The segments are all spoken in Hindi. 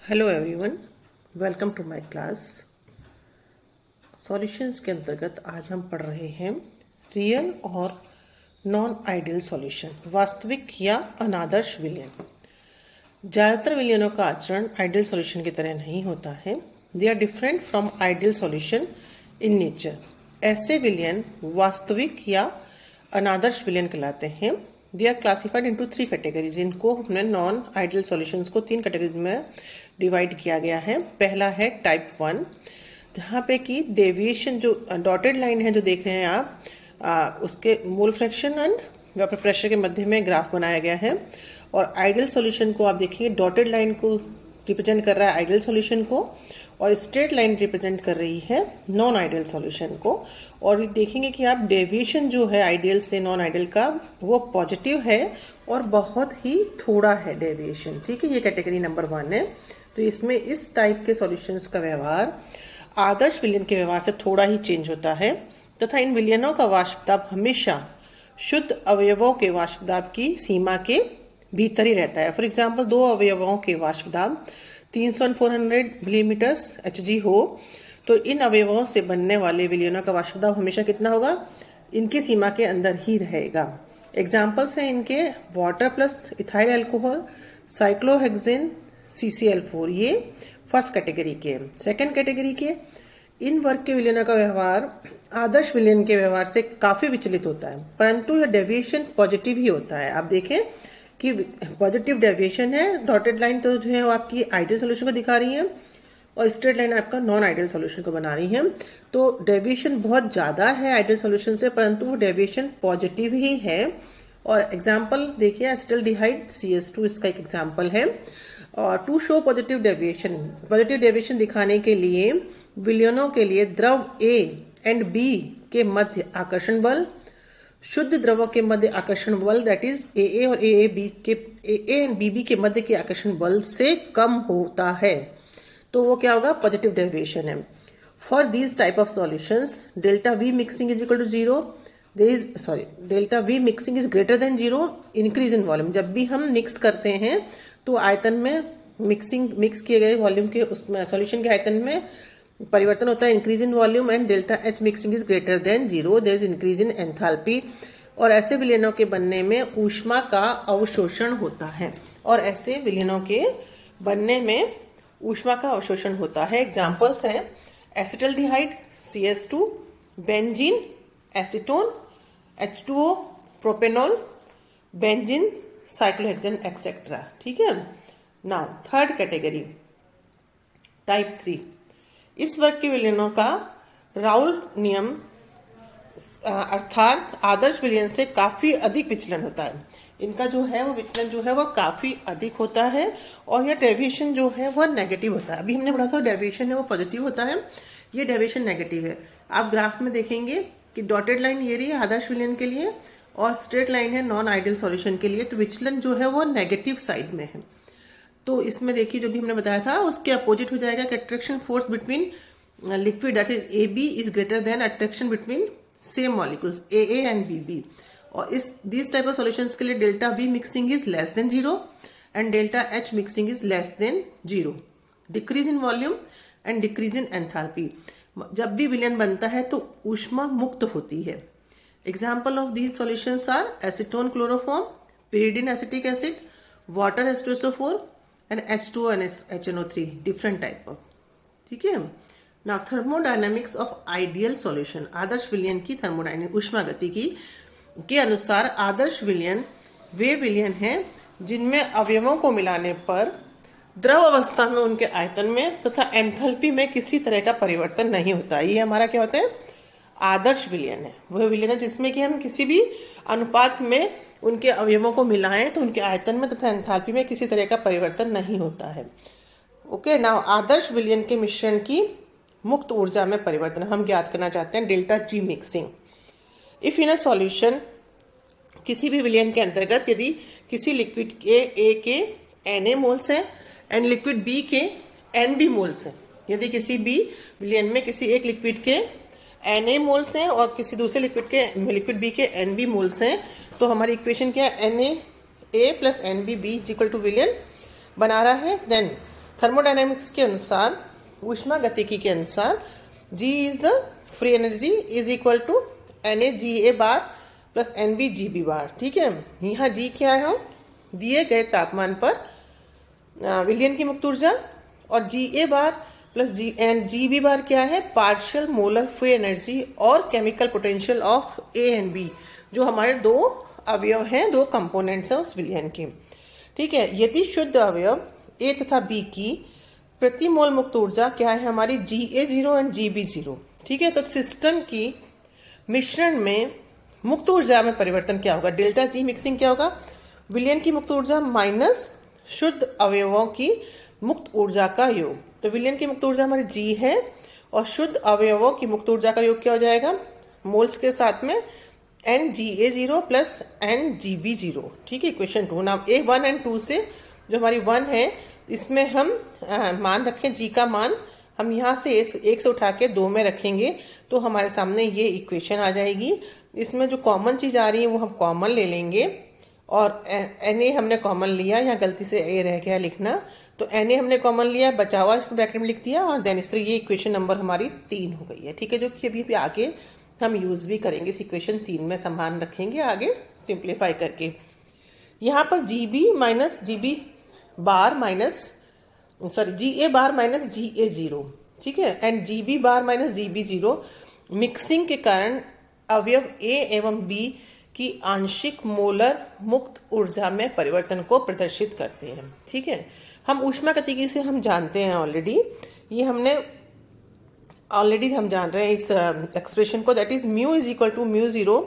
Hello everyone, welcome to my class. Solutions के अंतर्गत आज हम पढ़ रहे हैं रियल और नॉन आइडियल सॉल्यूशन, वास्तविक या अनादर्श विलयन। ज़्यादातर विलयनों का आचरण आइडियल सॉल्यूशन की तरह नहीं होता है। They are different from ideal solution in nature. ऐसे विलयन वास्तविक या अनादर्श विलयन कहलाते हैं। They are classified into 3 categories. इनको हमने नॉन आइडियल सॉल्यूशंस को 3 कैटेगरीज में डिवाइड किया गया है। पहला है टाइप 1, जहाँ पे कि डेविएशन जो डॉटेड लाइन है जो देख रहे हैं आप, उसके mole fraction and vapour pressure के मध्य में ग्राफ बनाया गया है। और आइडियल सॉल्यूशन को आप देखेंगे, डॉटेड लाइन को रिप्रेजेंट कर रहा है आइडियल सॉल्यूशन को, और स्ट्रेट लाइन रिप्रेजेंट कर रही है नॉन आइडियल सॉल्यूशन को। और देखेंगे कि आप डेविएशन जो है आइडियल से नॉन आइडियल का वो पॉजिटिव है और बहुत ही थोड़ा है डेविएशन। ठीक है, ये कैटेगरी नंबर 1 है। तो इसमें इस टाइप के सॉल्यूशंस का व्यवहार आदर्श विलयन के व्यवहार से थोड़ा ही चेंज होता है, तथा इन विलयनों का वाष्प दाब हमेशा शुद्ध अवयवों के वाष्प दाब की सीमा के भीतर ही रहता है। फॉर एग्जाम्पल, 2 अवयवों के वाष्प दाब 300 और 400 मिलीमीटर Hg हो, तो इन अवयवों से बनने वाले विलयनों का वाष्प दाब हमेशा कितना होगा? इनकी सीमा के अंदर ही रहेगा। एग्जाम्पल्स हैं इनके water plus ethyl alcohol, cyclohexane, CCl4। ये फर्स्ट कैटेगरी के। सेकंड कैटेगरी के इन वर्ग के विलयनों का व्यवहार आदर्श विलयन के व्यवहार से काफी विचलित होता है, परंतु यह डेविएशन पॉजिटिव ही होता है। आप देखें कि पॉजिटिव डेविएशन है। डॉटेड लाइन तो जो है वो आपकी आइडियल सॉल्यूशन को दिखा रही है और स्ट्रेट लाइन आपका नॉन आइडियल सॉल्यूशन को बना रही है। तो डेविएशन बहुत ज्यादा है आइडियल सॉल्यूशन से, परंतु वो डेविएशन पॉजिटिव ही है। और एग्जाम्पल देखिए, एसिटल्डिहाइड CS2 इसका एक एग्जाम्पल है। और टू शो पॉजिटिव डेविएशन दिखाने के लिए विलयनों के लिए द्रव A एंड B के मध्य आकर्षण बल शुद्ध द्रवों के मध्य आकर्षण बल दैट इज AA और AA एंड BB के मध्य के आकर्षण बल से कम होता है, तो वो क्या होगा? पॉजिटिव डेविएशन है। For these type of solutions delta V mixing is equal to 0। Delta V mixing is greater than 0 increase in volume. जब भी हम मिक्स करते हैं तो आयतन में मिक्स किए गए वॉल्यूम के उसमें सॉल्यूशन के आयतन में परिवर्तन होता है, increase in volume, and delta H mixing is greater than 0, there is increase in enthalpy. और ऐसे विलयनों के बनने में ऊष्मा का अवशोषण होता है, और ऐसे विलयनों के बनने में ऊष्मा का अवशोषण होता है। एग्जाम्पल्स हैं acetaldehyde CS2, benzene, acetone, H2O, propanol, benzene, cyclohexane etcetera. ठीक है। Now third category type 3। इस वर्ग के विलयनों का राउल्ट नियम अर्थात आदर्श विलयन से काफी अधिक विचलन होता है। इनका जो है वो विचलन जो है वो काफी अधिक होता है, और यह डेविएशन जो है वह नेगेटिव होता है। अभी हमने पढ़ा था डेविएशन है वो पॉजिटिव होता है, ये डेविएशन नेगेटिव है। आप ग्राफ में देखेंगे कि डॉटेड लाइन ये रही है आदर्श विलयन के लिए और स्ट्रेट लाइन है नॉन आइडियल सॉल्यूशन के लिए, तो विचलन जो है वो नेगेटिव साइड में है। तो इसमें देखिए जो भी हमने बताया था उसके अपोजिट हो जाएगा कि attraction force between liquid that is AB is greater then attraction between same molecules AA and BB। और इस दिस टाइप ऑफ सॉल्यूशंस के लिए delta V mixing is less than 0 and delta H mixing is less than 0। Decrease in volume and decrease in enthalpy. जब भी विलयन बनता है तो ऊष्मा मुक्त होती है। Example of these solutions are acetone chloroform, pyridine acetic acid, water H2SO4 and H2O and HNO3 different type of. ठीक है। Now thermodynamics of ideal solution. आदर्श विलयन की थर्मोडायनेमिक ऊष्मा गतिकी के अनुसार आदर्श विलयन वे विलयन हैं जिनमें अवयवों को मिलाने पर द्रव अवस्था में उनके आयतन में तथा एंथैल्पी में किसी तरह का परिवर्तन नहीं होता। ये हमारा क्या होता है? आदर्श विलयन है। वह विलयन है जिसमें कि हम किसी भी अनुपात में उनके अवयवों को मिलाएं तो उनके आयतन में तथा एंथैल्पी में किसी तरह का परिवर्तन नहीं होता है। ओके। नाउ आदर्श विलयन के मिश्रण की मुक्त ऊर्जा में परिवर्तन हम ज्ञात करना चाहते हैं, delta G mixing. If in a solution, किसी भी विलयन के अंतर्गत यदि किसी लिक्विड के A के Na मोल्स हैं एंड लिक्विड B के Nb मोल्स हैं, यदि किसी भी विलयन में किसी एक लिक्विड के Na मोल्स हैं और किसी दूसरे लिक्विड B के Nb मोल्स हैं, तो हमारी इक्वेशन क्या है? Na A plus NB B is equal to विलयन बना रहा है। देन थर्मोडायनेमिक्स के अनुसार, ऊष्मागतिकी के अनुसार, G is the free energy is equal to Na bar plus Nb bar. ठीक है, यहाँ G क्या है, दिए गए तापमान पर विलयन की मुक्त ऊर्जा, और Ga बार प्लस Gb बार क्या है, पार्शियल मोलर फ्री एनर्जी और chemical potential of A and B, जो हमारे दो अवयव हैं, दो कंपोनेंट्स हैं उस विलयन के। ठीक है, यदि शुद्ध अवयव A तथा B की प्रति मोल मुक्त ऊर्जा क्या है हमारी, Ga0 एंड Gb0। ठीक है, तो सिस्टम की मिश्रण में मुक्त ऊर्जा में परिवर्तन क्या होगा, डेल्टा G मिक्सिंग क्या होगा, विलयन की मुक्त ऊर्जा माइनस शुद्ध अवयवों की मुक्त ऊर्जा का योग। तो विलयन की मुक्त ऊर्जा हमारी G है और शुद्ध अवयवों की मुक्त ऊर्जा का योग क्या हो जाएगा, मोल्स के साथ में Nga0 प्लस Ngb0। ठीक है, इक्वेशन 2। नाउ A1 एंड 2 से जो हमारी 1 है, इसमें हम मान रखें G का मान, हम यहाँ से 1 से उठा के 2 में रखेंगे तो हमारे सामने ये इक्वेशन आ जाएगी। इसमें जो कॉमन चीज़ आ रही है वो हम कॉमन ले लेंगे, और Na हमने कॉमन लिया, यहाँ गलती से A रह गया लिखना, तो Na हमने कॉमन लिया, बचा हुआ इस ब्रैकेट में लिख दिया, और देन इस तरह ये इक्वेशन नंबर हमारी 3 हो गई है। ठीक है, जो कि अभी भी आगे हम यूज़ भी करेंगे, इस इक्वेशन 3 में समान रखेंगे आगे सिंप्लीफाई करके। यहाँ पर Gb माइनस Gb बार माइनस Ga बार माइनस Ga0, ठीक है, and Gb bar minus Gb0 mixing के कारण अवयव A एवं B की आंशिक मोलर मुक्त ऊर्जा में परिवर्तन को प्रदर्शित करते हैं। ठीक है, हम ऊष्मागतिकी से हम जानते हैं ऑलरेडी, ये हमने ऑलरेडी हम जान रहे हैं इस एक्सप्रेशन को, that is mu is equal to म्यू0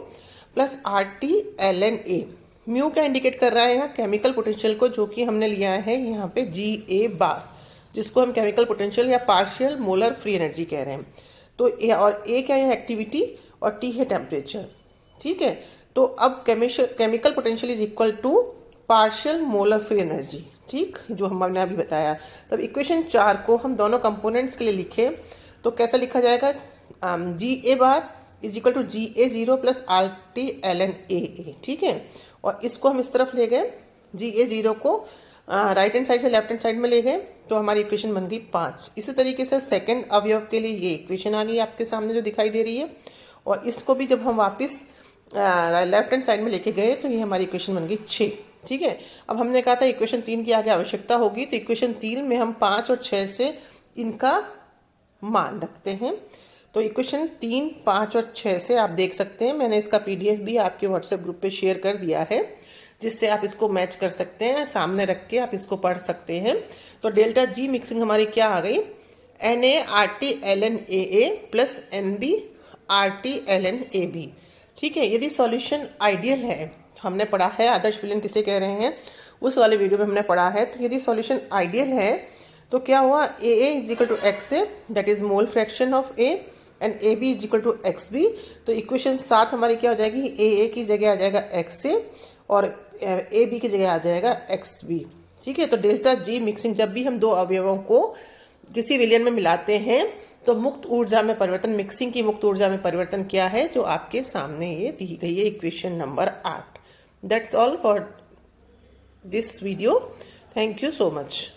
प्लस RT/ln A। म्यू क्या इंडिकेट कर रहा है यहाँ, केमिकल पोटेंशियल को, जो कि हमने लिया है यहाँ पे Ga बार, जिसको हम केमिकल पोटेंशियल या पार्शियल मोलर फ्री एनर्जी कह रहे हैं। तो और A क्या है, एक्टिविटी, और T है टेम्परेचर। ठीक है, तो अब chemical potential is equal to partial molar free energy. ठीक, जो हमने अभी बताया। तब इक्वेशन 4 को हम दोनों कंपोनेंट्स के लिए लिखे तो कैसा लिखा जाएगा, Ga bar is equal to Ga0 plus RT/ln A। ठीक है, और इसको हम इस तरफ ले गए, Ga0 को राइट हैंड साइड से लेफ्ट हैंड साइड में ले गए, तो हमारी इक्वेशन बन गई 5। इसी तरीके से सेकंड अवयव के लिए ये इक्वेशन आ गई आपके सामने जो दिखाई दे रही है, और इसको भी जब हम वापस लेफ्ट हैंड साइड में लेके गए तो ये हमारी इक्वेशन बन गई 6। ठीक है, अब हमने कहा था इक्वेशन 3 की आगे आवश्यकता होगी, तो इक्वेशन 3 में हम 5 और 6 से इनका मान रखते हैं। तो इक्वेशन 3, 5 और 6 से आप देख सकते हैं, मैंने इसका PDF भी आपके व्हाट्सएप ग्रुप पे शेयर कर दिया है, जिससे आप इसको मैच कर सकते हैं, सामने रख के आप इसको पढ़ सकते हैं। तो डेल्टा G मिक्सिंग हमारी क्या आ गई, Na RT/ln AA plus Nb RT/ln AB। ठीक है, यदि सॉल्यूशन आइडियल है, हमने पढ़ा है आदर्श विलयन किसे कह रहे हैं, उस वाले वीडियो में हमने पढ़ा है। तो यदि सॉल्यूशन आइडियल है तो क्या हुआ, AA is equal to XA, that is mole fraction of A, and AB is equal to XB। तो इक्वेशन 7 हमारी क्या हो जाएगी, AA की जगह आ जाएगा XA और AB की जगह आ जाएगा XB। ठीक है, तो डेल्टा G मिक्सिंग, जब भी हम दो अवयवों को किसी विलयन में मिलाते हैं तो मुक्त ऊर्जा में परिवर्तन, मिक्सिंग की मुक्त ऊर्जा में परिवर्तन क्या है, जो आपके सामने ये दी गई है equation number 8। That's all for this video, thank you so much.